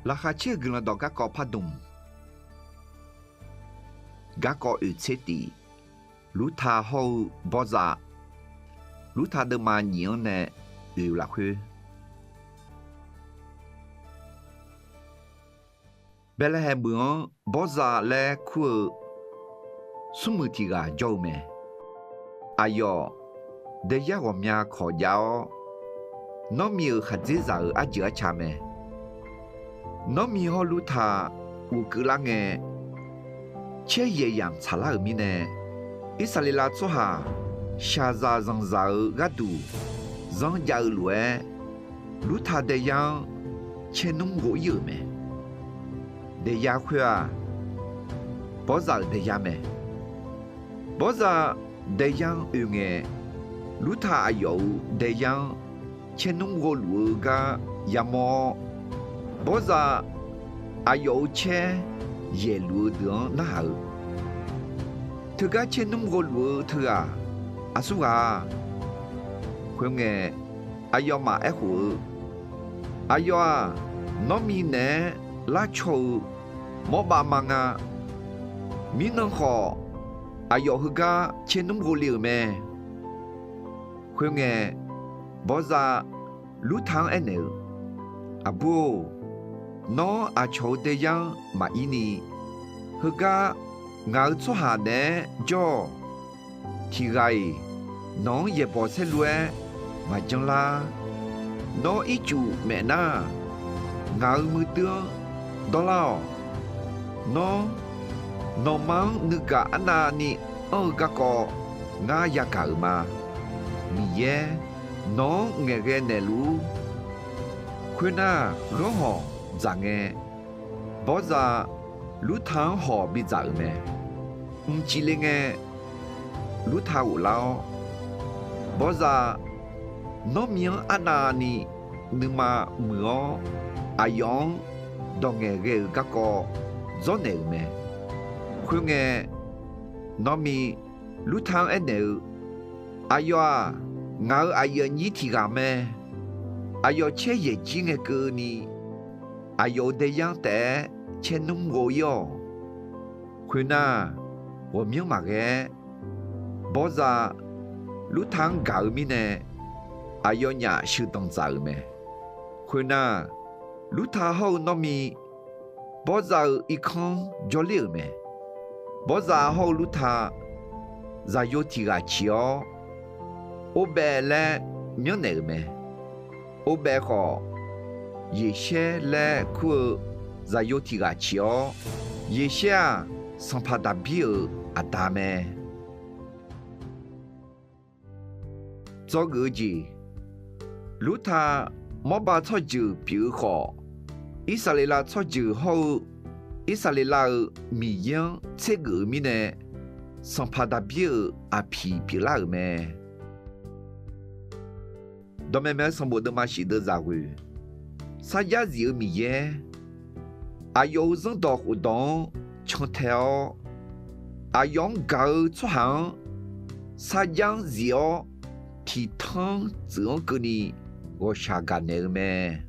拉哈切格兰到嘎高帕东，嘎高有切地，路他好包扎，路他的马娘呢有拉去。本来还忙包扎来去，苏木提个叫咩？哎哟，这家我们家考家哦，那米有还在找阿姐吃咩？那米好路他有个啷个，切也样查拉米呢？伊萨里拉做哈，下扎让扎个度，让家路哎，路他这样，切弄过有咩？这家会啊，包扎这家咩？包扎。这样有个，路他有这样，前弄个路个也么，不是还有钱也路的那好，这个前弄个路他啊，阿叔啊，会个，哎呀嘛哎户，哎呀，那米呢拉球，莫把忙啊，米能好。哎呦，那个钱弄过了没？会个，不是路汤哎呢？啊不，那阿乔这样嘛伊呢？那个俺做下呢，就提个，那也不是路哎，嘛讲啦，那一住没呐，俺没得，到了，那。Nomang nega ana ni gako nga yaka ma miye no ngege nelu kwena roho zange boza luthang ho bi za me chilenge lutha u lao boza no miang ana ni numa muo ayong dongege gako zone meခွငယ်နော်မီလူထန်းအနေအယောငါအယညီတီကမဲအယောချေရဲ့ကြီးငယ်ကနီအယောတဲ့ရတဲ့ချေနုံကိုယောခွနာဝမြမကဲဘောဇာလူထန်းကောက်မီနဲ့အယောညာရှုတုံးစားမဲခွနာလူထာဟောနော်မီဘောဇာဤခွန်ဂျိုလီမဲဘောဇာဟောလူထာဇာယိုတီကချီယောအိုဘဲလဲမြွနေမဲအိုဘဲခေါ်ယေရှဲလဲခုဇာယိုတီကချီယောယေရှဲစံဖာဒဘီအတာမဲဇောဂူဂျီလူထာမောဘာချောဂျူပြူခေါ်ဣဆလီလာချောဂျူဟောอิสราเอลมียังเชกมีเนสัมพันธ์เบียอาพีพิลาเมดอมเมสมบูรณ์มาชิดจากุสายาจีมีเยอายุยังดอกอุดงชงเทออายังเกาชหังสายาจีที่ทั้งจงกุนี我下干那个咩？